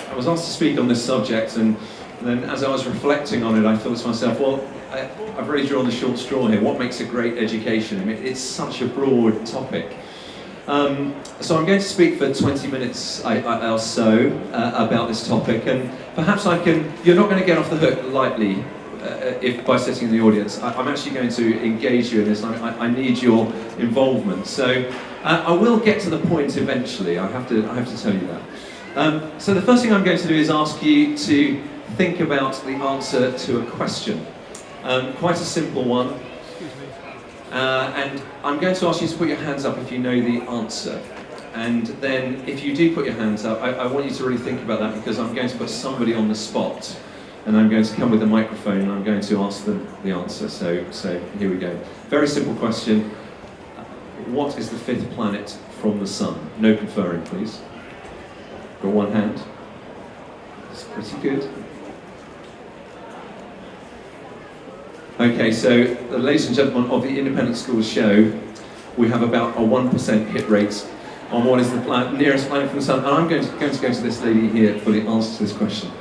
I was asked to speak on this subject, and then as I was reflecting on it, I thought to myself, well, I've really drawn the short straw here. What makes a great education? I mean, it's such a broad topic. So I'm going to speak for 20 minutes or so about this topic, and perhaps you're not going to get off the hook lightly if by sitting in the audience. I'm actually going to engage you in this. I need your involvement. So I will get to the point eventually. I have to tell you that. So the first thing I'm going to do is ask you to think about the answer to a question. Quite a simple one. And I'm going to ask you to put your hands up if you know the answer. And then if you do put your hands up, I want you to really think about that, because I'm going to put somebody on the spot, and I'm going to come with a microphone and I'm going to ask them the answer. So here we go. Very simple question. What is the fifth planet from the sun? No conferring, please. Got one hand. That's pretty good. Okay, so ladies and gentlemen of the Independent Schools show, we have about a 1% hit rate on what is the nearest planet from the sun, and I'm going to go to this lady here for the answer to this question.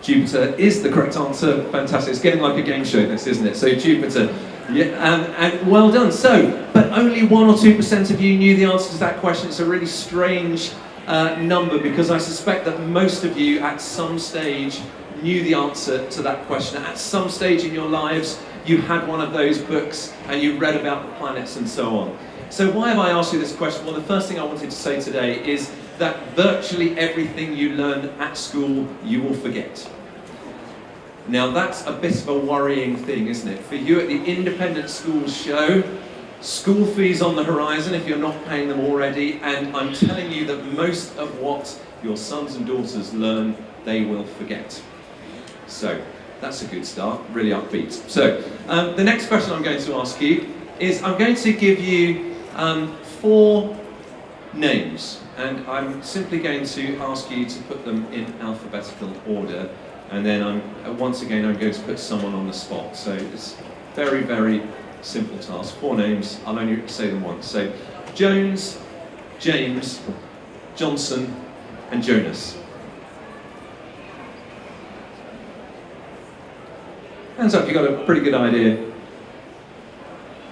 Jupiter is the correct answer. Fantastic. It's getting like a game show, this, isn't it? So Jupiter, yeah, and well done. So, but only 1 or 2% of you knew the answer to that question. It's a really strange number, because I suspect that most of you at some stage knew the answer to that question. At some stage in your lives, you had one of those books and you read about the planets and so on. So why have I asked you this question? Well, the first thing I wanted to say today is that virtually everything you learn at school, you will forget. Now that's a bit of a worrying thing, isn't it? For you at the Independent Schools show, school fees on the horizon if you're not paying them already, and I'm telling you that most of what your sons and daughters learn, they will forget. So that's a good start, really upbeat. So the next question I'm going to ask you is, I'm going to give you 4 names, and I'm simply going to ask you to put them in alphabetical order, and then once again I'm going to put someone on the spot. So it's very, very simple task. 4 names, I'll only say them once. So Jones, James, Johnson and Jonas. Hands up, you've got a pretty good idea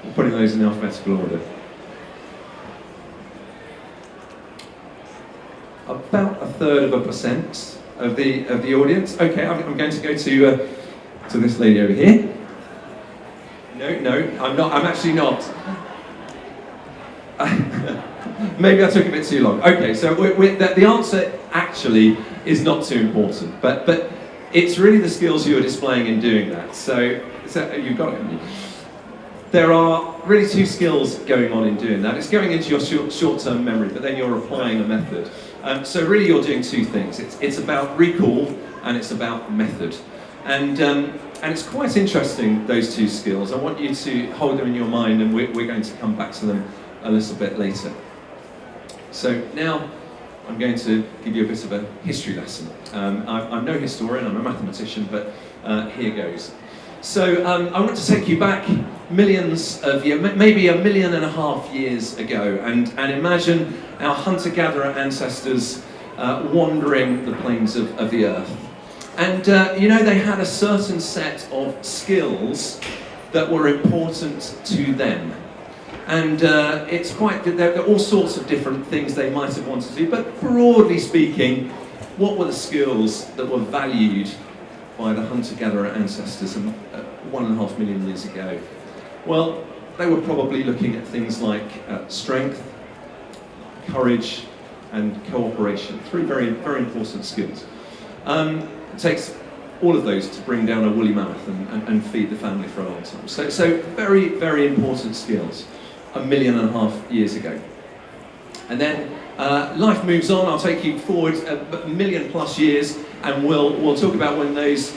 of putting those in alphabetical order. About 1/3% of the audience. Okay, I'm going to go to this lady over here. No, I'm not. I'm actually not. Maybe I took a bit too long. Okay, so the answer actually is not too important, but it's really the skills you are displaying in doing that. So you've got it, haven't you? There are really 2 skills going on in doing that. It's going into your short-term memory, but then you're applying a method. So really you're doing 2 things. It's about recall and it's about method. And it's quite interesting, those 2 skills. I want you to hold them in your mind, and we're going to come back to them a little bit later. So now I'm going to give you a bit of a history lesson. I'm no historian, I'm a mathematician, but here goes. So I want to take you back millions of years, maybe 1.5 million years ago, and imagine our hunter-gatherer ancestors wandering the plains of the earth. And they had a certain set of skills that were important to them. And there are all sorts of different things they might have wanted to do, but broadly speaking, what were the skills that were valued by the hunter-gatherer ancestors 1.5 million years ago? Well, they were probably looking at things like strength, courage, and cooperation. 3 very, very important skills. It takes all of those to bring down a woolly mammoth and feed the family for a long time. So very, very important skills 1.5 million years ago. And then life moves on. I'll take you forward 1 million+ years, and we'll talk about when those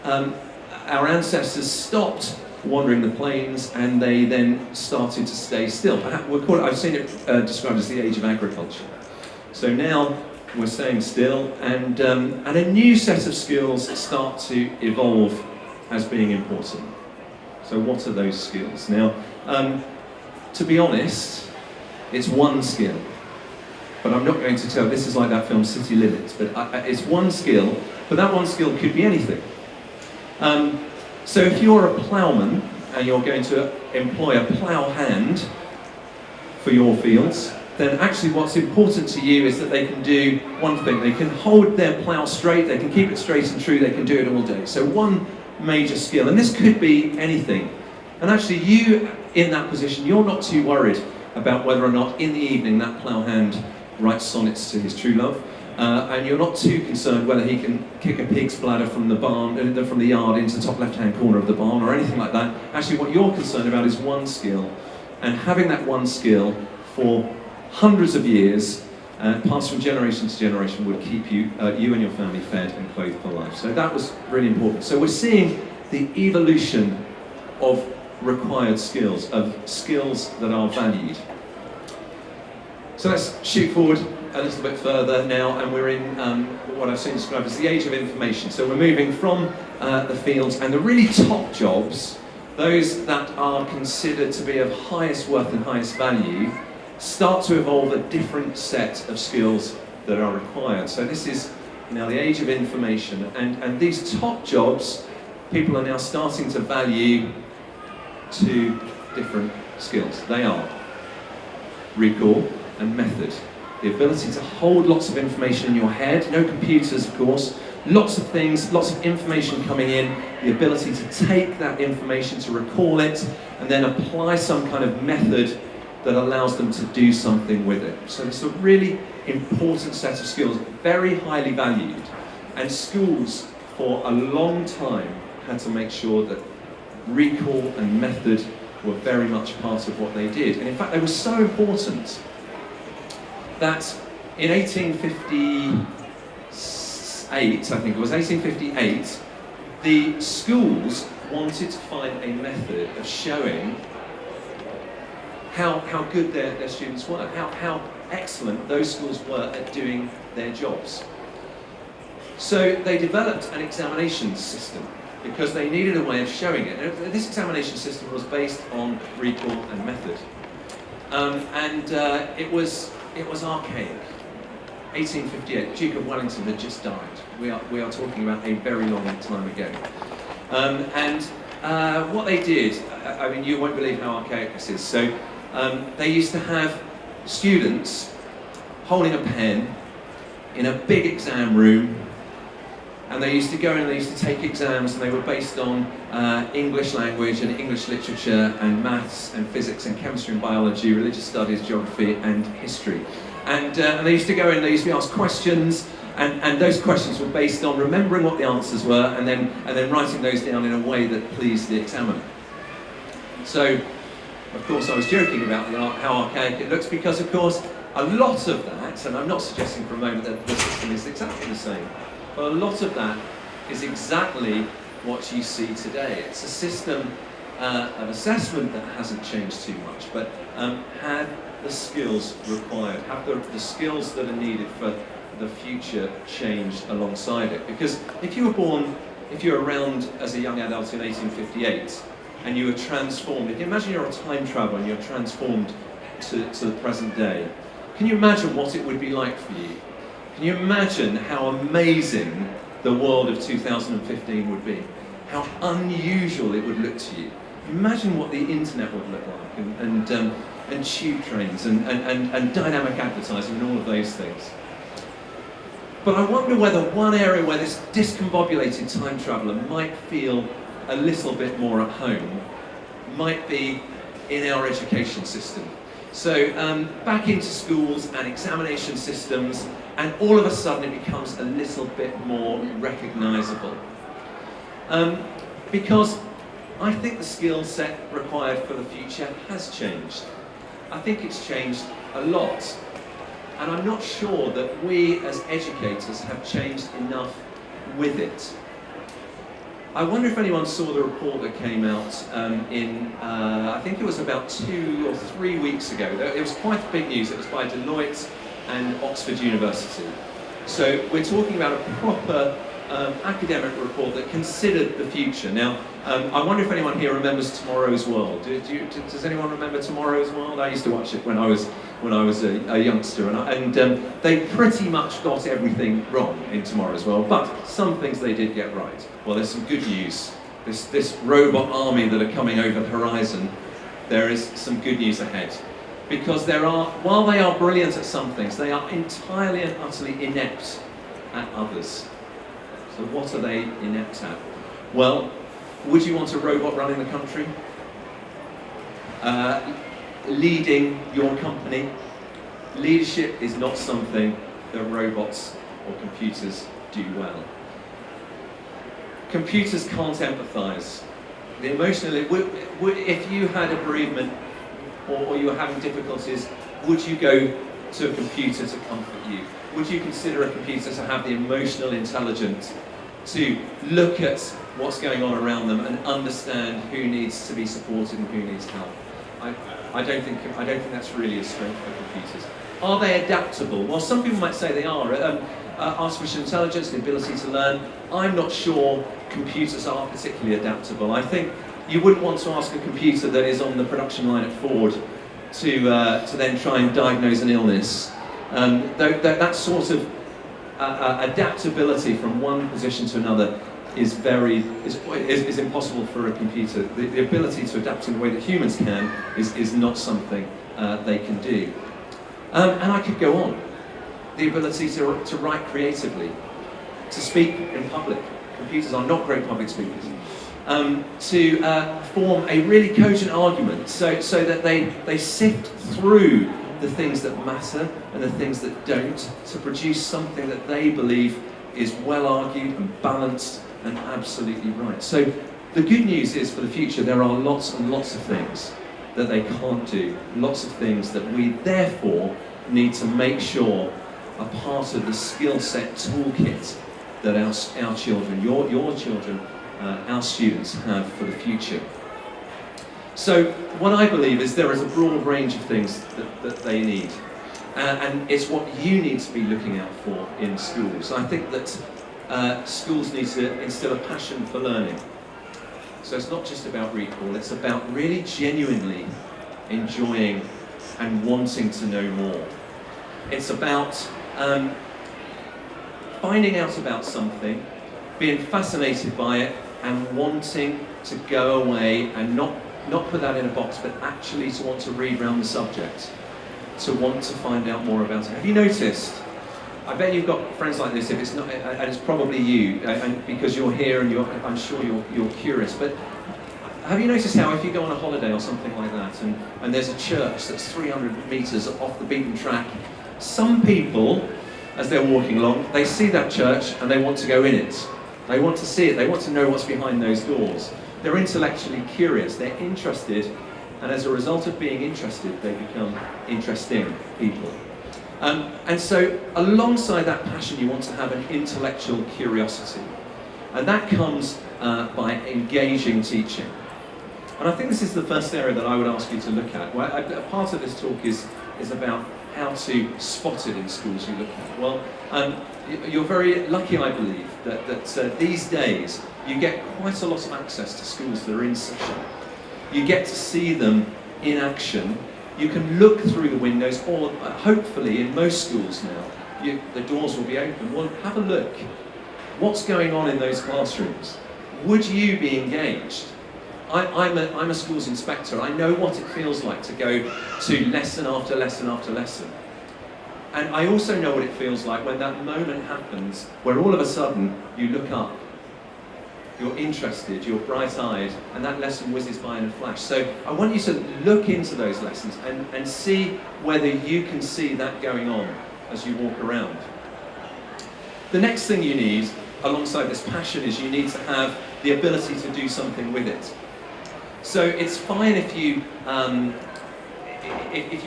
our ancestors stopped wandering the plains and they then started to stay still. I've seen it described as the age of agriculture. So now we're staying still, and a new set of skills start to evolve as being important. So what are those skills? Now, to be honest, it's 1 skill. but I'm not going to tell. This is like that film City Limits, but it's one skill, but that one skill could be anything. So if you're a ploughman and you're going to employ a plough hand for your fields, then actually what's important to you is that they can do one thing. They can hold their plough straight, they can keep it straight and true, they can do it all day. So one major skill, and this could be anything. And actually you, in that position, you're not too worried about whether or not in the evening that plough hand writes sonnets to his true love, and you're not too concerned whether he can kick a pig's bladder from the barn, from the yard into the top left-hand corner of the barn or anything like that. Actually what you're concerned about is one skill, and having that one skill for hundreds of years, passed from generation to generation, would keep you and your family fed and clothed for life. So that was really important. So we're seeing the evolution of required skills, of skills that are valued. So let's shoot forward a little bit further now, and we're in what I've seen described as the age of information. So we're moving from the fields, and the really top jobs, those that are considered to be of highest worth and highest value, start to evolve a different set of skills that are required. So this is now the age of information, and these top jobs, people are now starting to value two different skills. They are recall and method. The ability to hold lots of information in your head, no computers of course, lots of things, lots of information coming in, the ability to take that information, to recall it, and then apply some kind of method that allows them to do something with it. So it's a really important set of skills, very highly valued, and schools for a long time had to make sure that recall and method were very much part of what they did. And in fact, they were so important that in 1858, I think it was 1858, the schools wanted to find a method of showing how good their students were, how excellent those schools were at doing their jobs. So they developed an examination system because they needed a way of showing it. And this examination system was based on recall and method. It was archaic. 1858, the Duke of Wellington had just died. We are talking about a very long time ago. What they did, I mean, you won't believe how archaic this is. So they used to have students holding a pen in a big exam room, and they used to go and they used to take exams, and they were based on English language and English literature and maths and physics and chemistry and biology, religious studies, geography and history. And they used to go in, they used to be asked questions, and those questions were based on remembering what the answers were and then writing those down in a way that pleased the examiner. So, of course, I was joking about how archaic it looks because, of course, a lot of that, and I'm not suggesting for a moment that the system is exactly the same, but a lot of that is exactly what you see today. It's a system of assessment that hasn't changed too much, but had the skills required, have the skills that are needed for the future changed alongside it. Because if you were around as a young adult in 1858, and you were transformed, if you imagine you're a time traveller and you're transformed to the present day, can you imagine what it would be like for you? Can you imagine how amazing the world of 2015 would be? How unusual it would look to you? Imagine what the internet would look like, and tube trains, and dynamic advertising, and all of those things. But I wonder whether one area where this discombobulated time traveller might feel a little bit more at home might be in our education system. So back into schools and examination systems, and all of a sudden it becomes a little bit more recognisable. Because I think the skill set required for the future has changed. I think it's changed a lot. And I'm not sure that we as educators have changed enough with it. I wonder if anyone saw the report that came out I think it was about 2 or 3 weeks ago. It was quite big news. It was by Deloitte and Oxford University. So we're talking about a proper academic report that considered the future. Now, I wonder if anyone here remembers Tomorrow's World. Does anyone remember Tomorrow's World? I used to watch it when I was a youngster, and they pretty much got everything wrong in Tomorrow's World, but some things they did get right. Well, there's some good news. This robot army that are coming over the horizon, there is some good news ahead. Because while they are brilliant at some things, they are entirely and utterly inept at others. So what are they inept at? Well, would you want a robot running the country? Leading your company? Leadership is not something that robots or computers do well. Computers can't empathise. The emotional, if you had a bereavement or you were having difficulties, would you go to a computer to comfort you? Would you consider a computer to have the emotional intelligence to look at what's going on around them and understand who needs to be supported and who needs help? I don't think that's really a strength for computers. Are they adaptable? Well, some people might say they are. Artificial intelligence, the ability to learn. I'm not sure computers are particularly adaptable. I think you wouldn't want to ask a computer that is on the production line at Ford to then try and diagnose an illness. That sort of adaptability from one position to another is impossible for a computer. The ability to adapt in the way that humans can is not something they can do. And I could go on. The ability to write creatively, to speak in public. Computers are not great public speakers. To form a really cogent argument so that they sift through the things that matter and the things that don't to produce something that they believe is well argued and balanced and absolutely right. So the good news is for the future there are lots and lots of things that they can't do, lots of things that we therefore need to make sure are part of the skill set toolkit that our children, your children, our students have for the future. So what I believe is there is a broad range of things that they need. And it's what you need to be looking out for in schools. I think that schools need to instill a passion for learning. So it's not just about recall, it's about really genuinely enjoying and wanting to know more. It's about finding out about something, being fascinated by it, and wanting to go away and not put that in a box, but actually to want to read around the subject, to want to find out more about it. Have you noticed? I bet you've got friends like this. If it's not, and it's probably you, and because you're here and I'm sure you're curious. But have you noticed how if you go on a holiday or something like that, and there's a church that's 300 meters off the beaten track, some people, as they're walking along, they see that church and they want to go in it. They want to see it. They want to know what's behind those doors. They're intellectually curious. They're interested, and as a result of being interested, they become interesting people. And so, alongside that passion, you want to have an intellectual curiosity, and that comes by engaging teaching. And I think this is the first area that I would ask you to look at. Well, a part of this talk is about how to spot it in schools you look at. Well, you're very lucky, I believe, that these days you get quite a lot of access to schools that are in session. You get to see them in action. You can look through the windows, or hopefully in most schools now, the doors will be open. Well, have a look. What's going on in those classrooms? Would you be engaged? I'm a schools inspector. I know what it feels like to go to lesson after lesson after lesson. And I also know what it feels like when that moment happens where all of a sudden you look up, you're interested, you're bright-eyed, and that lesson whizzes by in a flash. So I want you to look into those lessons and see whether you can see that going on as you walk around. The next thing you need, alongside this passion, is you need to have the ability to do something with it. So it's fine if you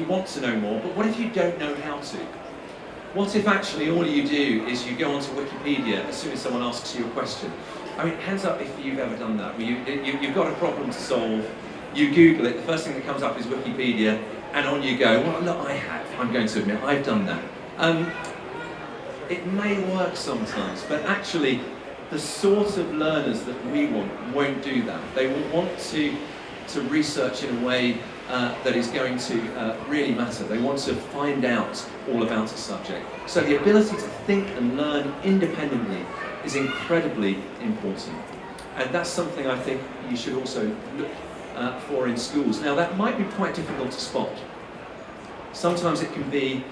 want to know more, but what if you don't know how to? What if actually all you do is you go onto Wikipedia as soon as someone asks you a question? I mean, hands up if you've ever done that. You've got a problem to solve, you Google it, the first thing that comes up is Wikipedia, and on you go. Well, look, I'm going to admit, I've done that. It may work sometimes, but actually, the sort of learners that we want won't do that. They will want to research in a way that is going to really matter. They want to find out all about a subject. So the ability to think and learn independently is incredibly important. And that's something I think you should also look for in schools. Now that might be quite difficult to spot. Sometimes it can be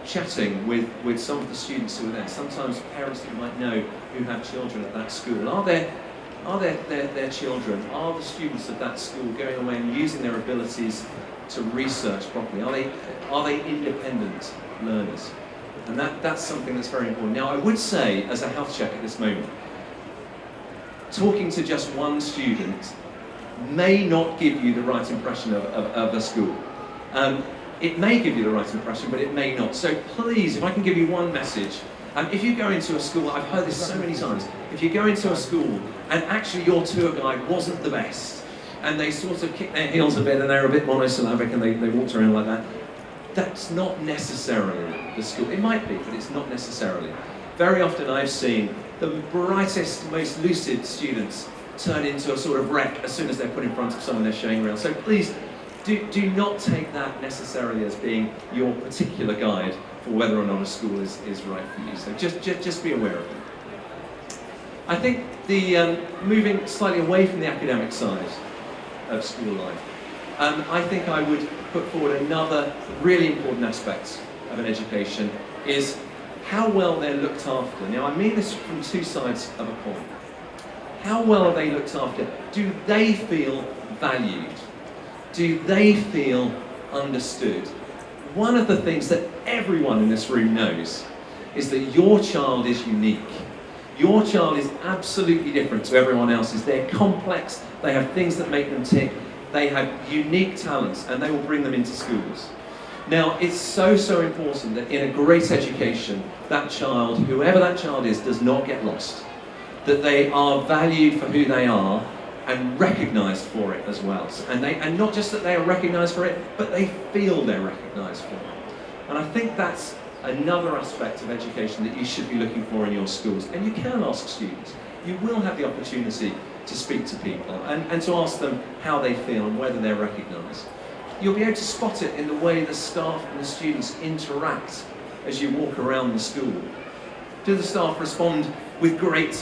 chatting with some of the students who are there. Sometimes parents that you might know who have children at that school. Are their children, are the students of that school going away and using their abilities to research properly? Are they independent learners? And that's something that's very important. Now I would say, as a health check at this moment, talking to just one student may not give you the right impression of a school. It may give you the right impression, but it may not. So please, if I can give you one message, if you go into a school, I've heard this so many times, if you go into a school and actually your tour guide wasn't the best, and they sort of kicked their heels a bit and they're a bit monosyllabic and they walked around like that, that's not necessarily the school. It might be, but it's not necessarily. Very often I've seen the brightest, most lucid students turn into a sort of wreck as soon as they're put in front of someone they're showing around. So please, do not take that necessarily as being your particular guide for whether or not a school is right for you. So just be aware of it. I think the moving slightly away from the academic side of school life, I think I would put forward another really important aspect of an education is how well they're looked after. Now I mean this from two sides of a coin. How well are they looked after? Do they feel valued? Do they feel understood? One of the things that everyone in this room knows is that your child is unique. Your child is absolutely different to everyone else's. They're complex, they have things that make them tick, they have unique talents, and they will bring them into schools. Now, it's so important that in a great education, that child, whoever that child is, does not get lost. That they are valued for who they are and recognised for it as well. And not just that they are recognised for it, but they feel they're recognised for it. And I think that's another aspect of education that you should be looking for in your schools. And you can ask students. You will have the opportunity to speak to people and to ask them how they feel and whether they're recognised. You'll be able to spot it in the way the staff and the students interact as you walk around the school. Do the staff respond with great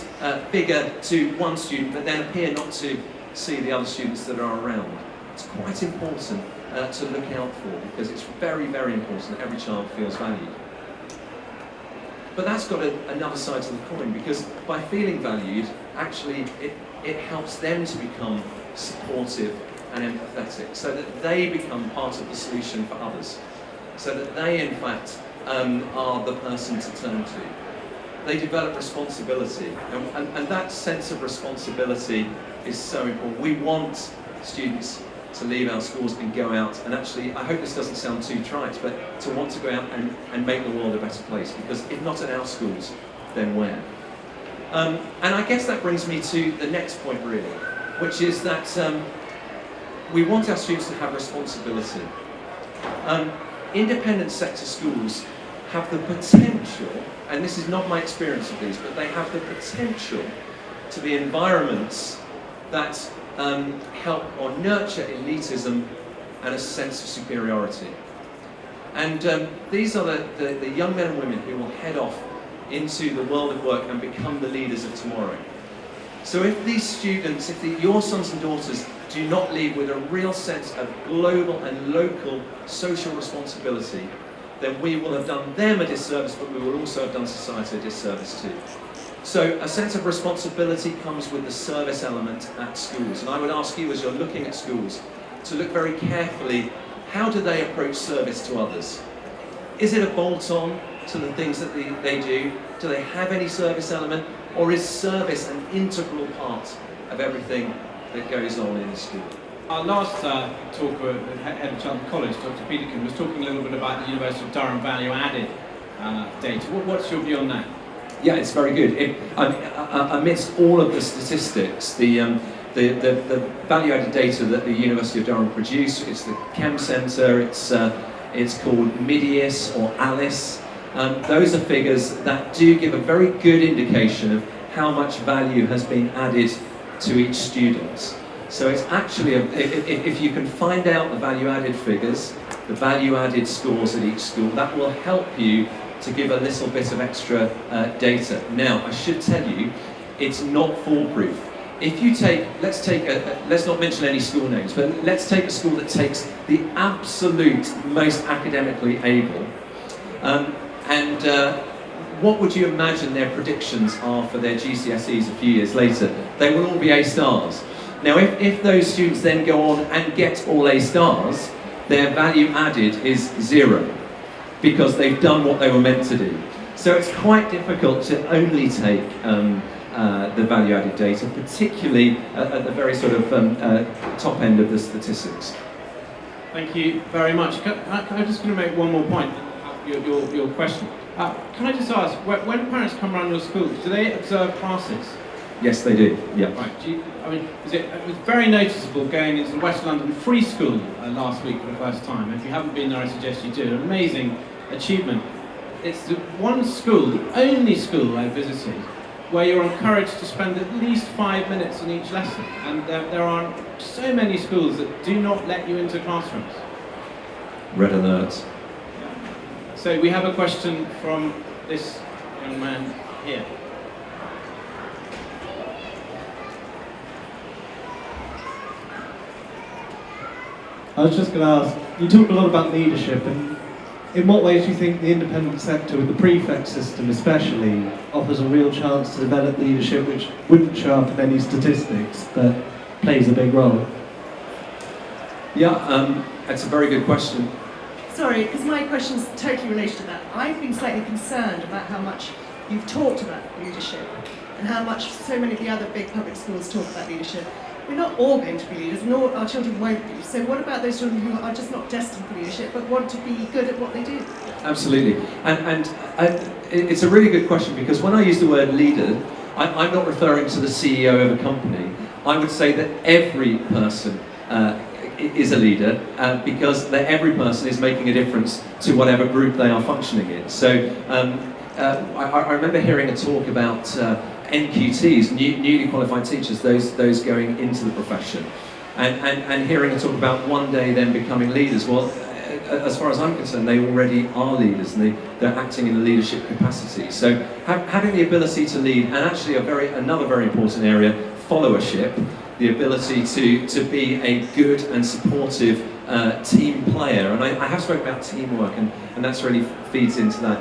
vigour to one student but then appear not to see the other students that are around? It's quite important to look out for, because it's very, very important that every child feels valued. But that's got another side to the coin, because by feeling valued, actually it helps them to become supportive and empathetic, so that they become part of the solution for others, so that they in fact are the person to turn to. They develop responsibility, and that sense of responsibility is so important. We want students to leave our schools and go out and actually, I hope this doesn't sound too trite, but to want to go out and make the world a better place, because if not in our schools, then where? And I guess that brings me to the next point really, which is that we want our students to have responsibility. Independent sector schools have the potential, and this is not my experience of these, but they have the potential to be environments that help or nurture elitism and a sense of superiority. And these are the young men and women who will head off into the world of work and become the leaders of tomorrow. So if these students, your sons and daughters do not leave with a real sense of global and local social responsibility, then we will have done them a disservice, but we will also have done society a disservice too. So a sense of responsibility comes with the service element at schools. And I would ask you, as you're looking at schools, to look very carefully, how do they approach service to others? Is it a bolt-on to the things that they do? Do they have any service element? Or is service an integral part of everything that goes on in the school? Our last talker, head of Cheltenham College, Dr. Peterkin, was talking a little bit about the University of Durham value-added data. What's your view on that? Yeah, it's very good. Amidst all of the statistics, the value-added data that the University of Durham produce, it's the Chem Centre, it's called MIDIUS or ALICE. Those are figures that do give a very good indication of how much value has been added to each student. So it's actually, if you can find out the value-added figures, the value-added scores at each school, that will help you to give a little bit of extra data. Now, I should tell you, it's not foolproof. If you take, let's not mention any school names, but let's take a school that takes the absolute most academically able, what would you imagine their predictions are for their GCSEs a few years later? They will all be A stars. Now, if those students then go on and get all A stars, their value added is 0, because they've done what they were meant to do. So it's quite difficult to only take the value added data, particularly at the very sort of top end of the statistics. Thank you very much. I'm just going to make one more point, your question. Can I just ask, when parents come around your school, do they observe classes? Yes, they do. Yeah. Right. It was very noticeable going into the West London Free School last week for the first time. If you haven't been there, I suggest you do. An amazing achievement. It's the one school, the only school I visited, where you're encouraged to spend at least 5 minutes on each lesson. And there are so many schools that do not let you into classrooms. Red alert. So we have a question from this young man here. I was just going to ask, you talked a lot about leadership, and in what ways do you think the independent sector, with the prefect system especially, offers a real chance to develop leadership which wouldn't show up in any statistics, but plays a big role? Yeah, that's a very good question. Sorry, because my question's totally related to that. I've been slightly concerned about how much you've talked about leadership and how much so many of the other big public schools talk about leadership. We're not all going to be leaders, nor our children won't be. So what about those children who are just not destined for leadership, but want to be good at what they do? Absolutely. And it's a really good question, because when I use the word leader, I'm not referring to the CEO of a company. I would say that every person is a leader, because every person is making a difference to whatever group they are functioning in. So I remember hearing a talk about NQTs, newly qualified teachers, those going into the profession, and hearing a talk about one day them becoming leaders. Well, as far as I'm concerned, they already are leaders, and they're acting in a leadership capacity. So having the ability to lead, and actually another very important area, followership, the ability to be a good and supportive team player. And I have spoken about teamwork, and that's really feeds into that.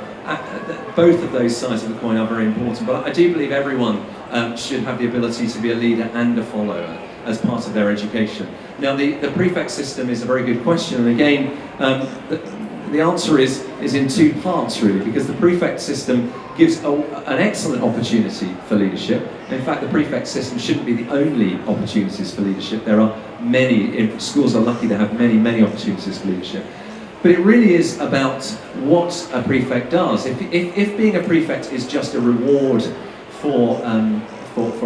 Both of those sides of the coin are very important, but I do believe everyone should have the ability to be a leader and a follower as part of their education. Now, the prefect system is a very good question, and again, the answer is in two parts, really, because the prefect system gives an excellent opportunity for leadership. In fact, the prefect system shouldn't be the only opportunities for leadership. There are many, schools are lucky to have many opportunities for leadership. But it really is about what a prefect does. If being a prefect is just a reward for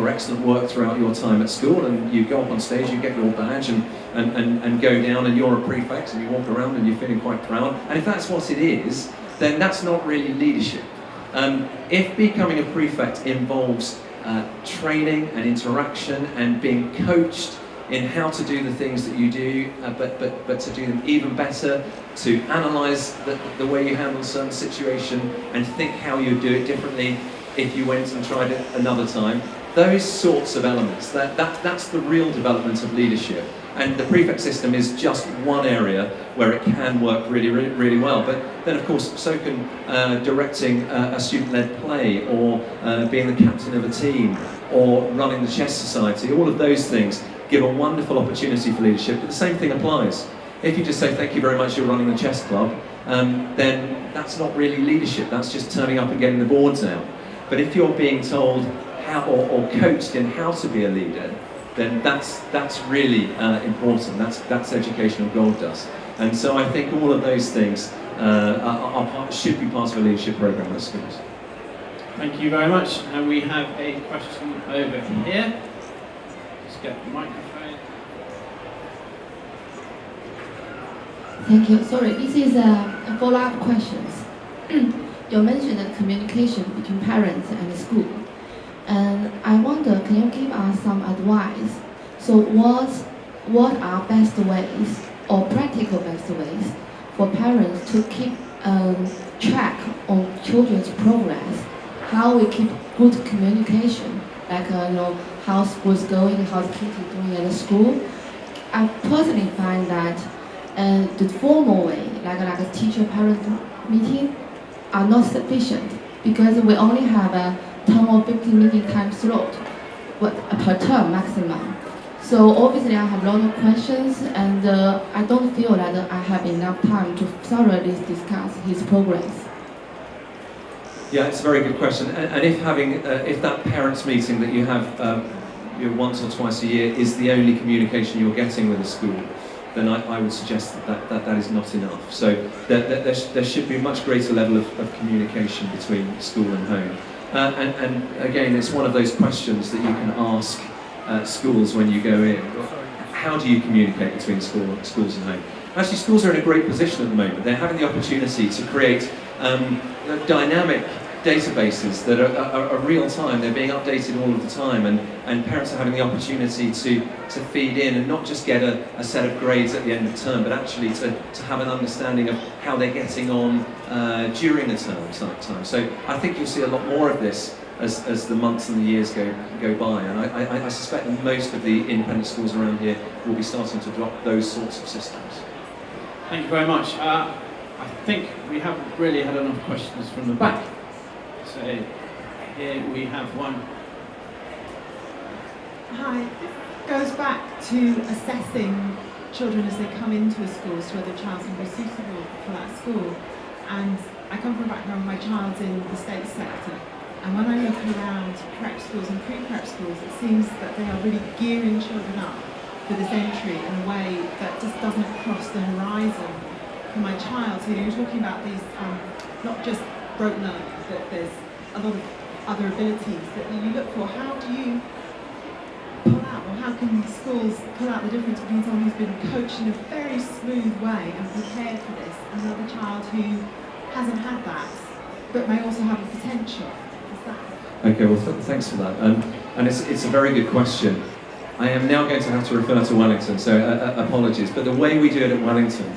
excellent work throughout your time at school, and you go up on stage, you get your badge and go down, and you're a prefect, and you walk around and you're feeling quite proud, and if that's what it is, then that's not really leadership. If becoming a prefect involves training and interaction and being coached in how to do the things that you do, but to do them even better, to analyse the way you handle a certain situation and think how you'd do it differently if you went and tried it another time. Those sorts of elements, that's the real development of leadership. And the prefect system is just one area where it can work really well. But then, of course, so can directing a student-led play, or being the captain of a team, or running the chess society. All of those things give a wonderful opportunity for leadership. But the same thing applies. If you just say, thank you very much, you're running the chess club, then that's not really leadership. That's just turning up and getting the boards out. But if you're being told how, or coached in how to be a leader, then that's really important. That's educational gold dust. And so I think all of those things should be part of a leadership program at schools. Thank you very much. And we have a question over here. Just get the microphone. Thank you. Sorry, this is a follow-up question. You mentioned that communication between parents and the school. And I wonder, can you give us some advice? So what are best ways or practical best ways for parents to keep track on children's progress? How we keep good communication, like how school's going, how the kids are doing at school. I personally find that the formal way, like a teacher-parent meeting, are not sufficient because we only have a 10 or 15 meeting time slot per term maximum. So obviously I have a lot of questions, and I don't feel that I have enough time to thoroughly discuss his progress. Yeah, it's a very good question. And if that parents' meeting that you have once or twice a year is the only communication you're getting with a school, then I would suggest that is not enough. So there should be a much greater level of communication between school and home. And again, it's one of those questions that you can ask schools when you go in. How do you communicate between schools and home? Actually, schools are in a great position at the moment. They're having the opportunity to create dynamic databases that are real time. They're being updated all of the time, and parents are having the opportunity to feed in and not just get a set of grades at the end of the term, but actually to have an understanding of how they're getting on during the term time. So I think you'll see a lot more of this as the months and the years go by, and I suspect that most of the independent schools around here will be starting to adopt those sorts of systems. Thank you very much. I think we haven't really had enough questions from the back. So here we have one. Hi, this goes back to assessing children as they come into a school as to whether a child's going to be suitable for that school. And I come from a background where my child's in the state sector. And when I look around prep schools and pre-prep schools, it seems that they are really gearing children up for this entry in a way that just doesn't cross the horizon for my child. So you're talking about these, not just rote learning, but there's a lot of other abilities that you look for. How do you pull out, or how can schools pull out the difference between someone who's been coached in a very smooth way and prepared for this, and another child who hasn't had that, but may also have a potential? Okay, well, thanks for that. And it's a very good question. I am now going to have to refer to Wellington, so apologies. But the way we do it at Wellington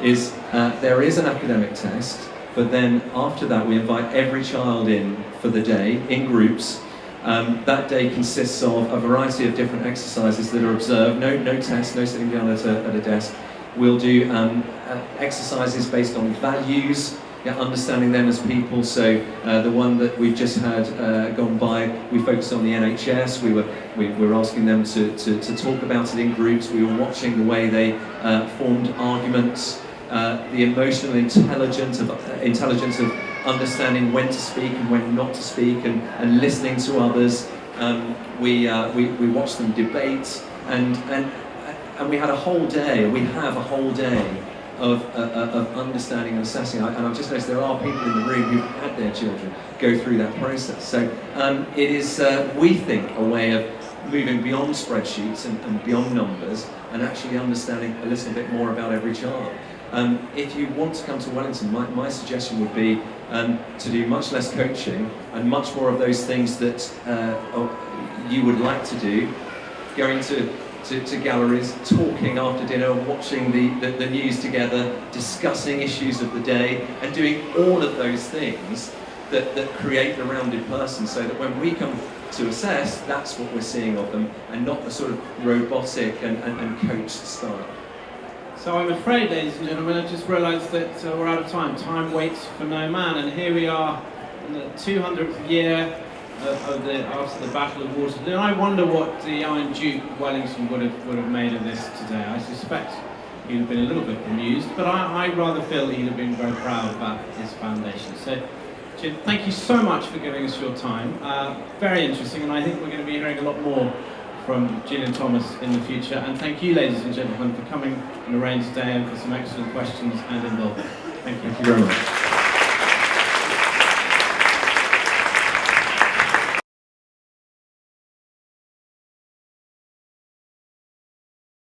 is there is an academic test, but then after that we invite every child in for the day in groups. That day consists of a variety of different exercises that are observed. No tests, no sitting down at a desk. We'll do exercises based on values, understanding them as people. So the one that we've just had gone by, we focused on the NHS. We were asking them to talk about it in groups. We were watching the way they formed arguments, the emotional intelligence of understanding when to speak and when not to speak, and listening to others. We watched them debate, and we had a whole day. We have a whole day of understanding and assessing. And I've just noticed there are people in the room who've had their children go through that process. So it is, we think, a way of moving beyond spreadsheets and beyond numbers, and actually understanding a little bit more about every child. If you want to come to Wellington, my suggestion would be to do much less coaching and much more of those things that you would like to do, going to galleries, talking after dinner, watching the news together, discussing issues of the day, and doing all of those things that create the rounded person, so that when we come to assess, that's what we're seeing of them, and not the sort of robotic and coached style. So I'm afraid, ladies and gentlemen, I just realised that we're out of time. Time waits for no man, and here we are in the 200th year after the Battle of Waterloo. And I wonder what the Iron Duke of Wellington would have made of this today. I suspect he'd have been a little bit amused, but I rather feel he'd have been very proud about his foundation. So, Jim, thank you so much for giving us your time. Very interesting, and I think we're going to be hearing a lot more from Julian Thomas in the future. And thank you, ladies and gentlemen, for coming and arranging today and for some excellent questions and involvement. Thank you. Thank you very much.